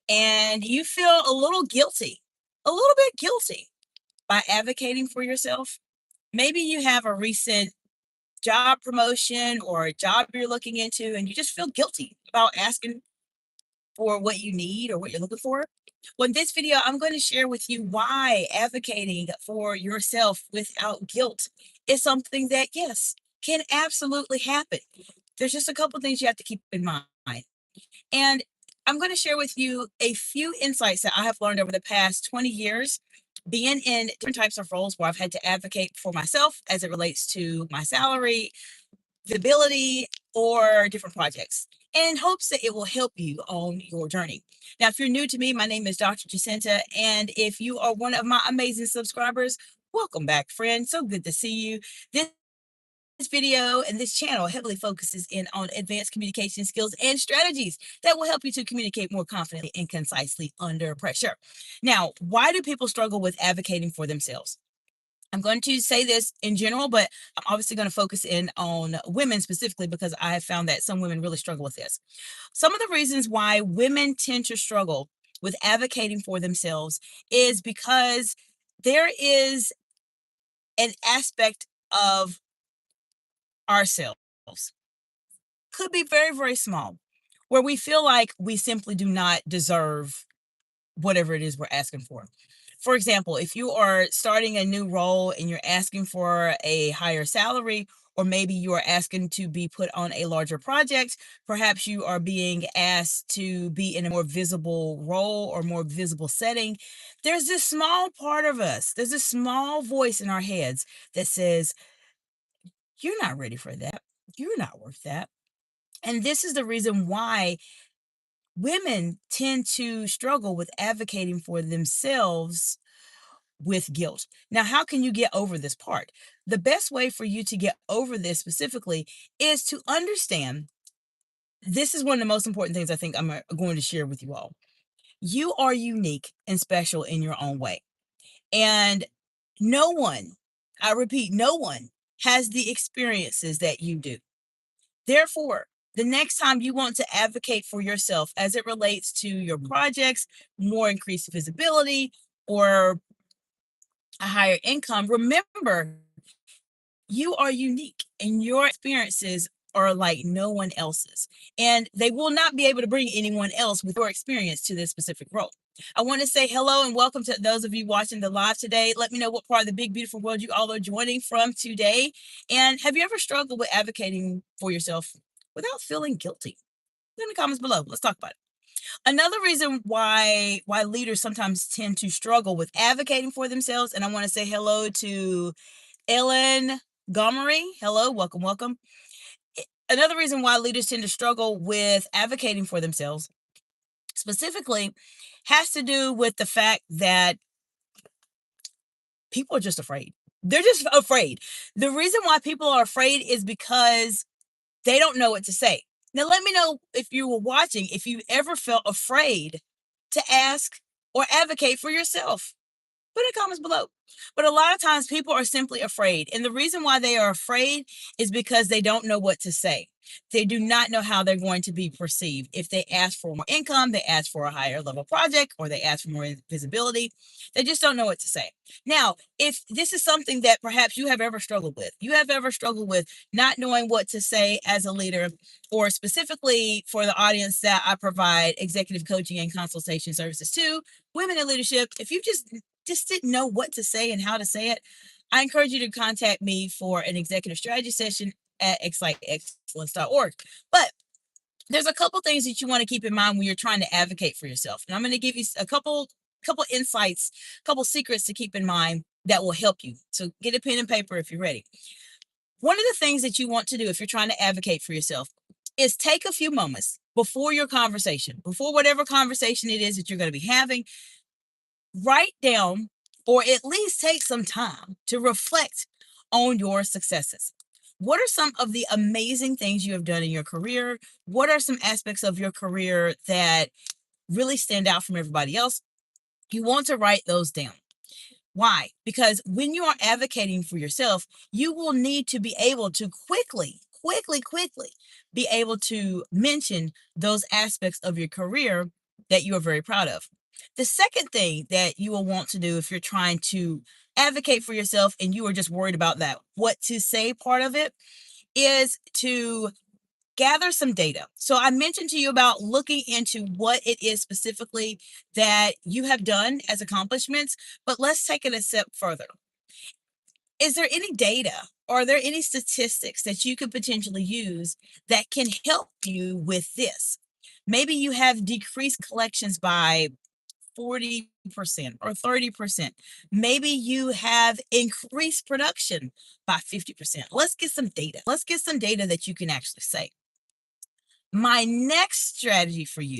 and you feel a little bit guilty by advocating for yourself. Maybe you have a recent job promotion or a job you're looking into, and you just feel guilty about asking for what you need or what you're looking for. Well, in this video, I'm going to share with you why advocating for yourself without guilt is something that, yes, can absolutely happen. There's just a couple things you have to keep in mind. And I'm going to share with you a few insights that I have learned over the past 20 years being in different types of roles where I've had to advocate for myself as it relates to my salary, visibility, or different projects, in hopes that it will help you on your journey. Now, if you're new to me, my name is Dr. Jacinta, and if you are one of my amazing subscribers, welcome back, friend. So good to see you. This video and this channel heavily focuses in on advanced communication skills and strategies that will help you to communicate more confidently and concisely under pressure. Now, why do people struggle with advocating for themselves? I'm going to say this in general, but I'm obviously going to focus in on women specifically because I have found that some women really struggle with this. Some of the reasons why women tend to struggle with advocating for themselves is because there is an aspect of ourselves, could be very, very small, where we feel like we simply do not deserve whatever it is we're asking for. For example, if you are starting a new role and you're asking for a higher salary, or maybe you are asking to be put on a larger project, perhaps you are being asked to be in a more visible role or more visible setting, there's this small part of us, there's this small voice in our heads that says, you're not ready for that. You're not worth that. And this is the reason why women tend to struggle with advocating for themselves with guilt. Now, how can you get over this part? The best way for you to get over this specifically is to understand this is one of the most important things I think I'm going to share with you all. You are unique and special in your own way. And no one, I repeat, no one has the experiences that you do. Therefore, the next time you want to advocate for yourself as it relates to your projects, more increased visibility, or a higher income, remember you are unique and your experiences are like no one else's. And they will not be able to bring anyone else with your experience to this specific role. I want to say hello and welcome to those of you watching the live today. Let me know what part of the big, beautiful world you all are joining from today. And have you ever struggled with advocating for yourself without feeling guilty? In the comments below. Let's talk about it. Another reason why leaders sometimes tend to struggle with advocating for themselves, and I want to say hello to Ellen Gomery. Hello, welcome, welcome. Another reason why leaders tend to struggle with advocating for themselves specifically has to do with the fact that people are just afraid. They're just afraid. The reason why people are afraid is because they don't know what to say. Now, let me know if you were watching, if you ever felt afraid to ask or advocate for yourself. Put in the comments below. But a lot of times people are simply afraid. And the reason why they are afraid is because they don't know what to say. They do not know how they're going to be perceived. If they ask for more income, they ask for a higher level project, or they ask for more visibility, they just don't know what to say. Now, if this is something that perhaps you have ever struggled with, you have ever struggled with not knowing what to say as a leader, or specifically for the audience that I provide executive coaching and consultation services to, women in leadership, if you just didn't know what to say and how to say it, I encourage you to contact me for an executive strategy session at exciteexcellence.org. But there's a couple things that you want to keep in mind when you're trying to advocate for yourself. And I'm going to give you a couple insights, couple secrets to keep in mind that will help you. So get a pen and paper if you're ready. One of the things that you want to do if you're trying to advocate for yourself is take a few moments before your conversation, before whatever conversation it is that you're going to be having, write down or at least take some time to reflect on your successes. What are some of the amazing things you have done in your career? What are some aspects of your career that really stand out from everybody else? You want to write those down. Why? Because when you are advocating for yourself, you will need to be able to quickly be able to mention those aspects of your career that you are very proud of. The second thing that you will want to do if you're trying to advocate for yourself and you are just worried about that what to say part of it is to gather some data. So I mentioned to you about looking into what it is specifically that you have done as accomplishments, but let's take it a step further. Is there any data? Are there any statistics that you could potentially use that can help you with this? Maybe you have decreased collections by 40% or 30%. Maybe you have increased production by 50%. Let's get some data. Let's get some data that you can actually say. My next strategy for you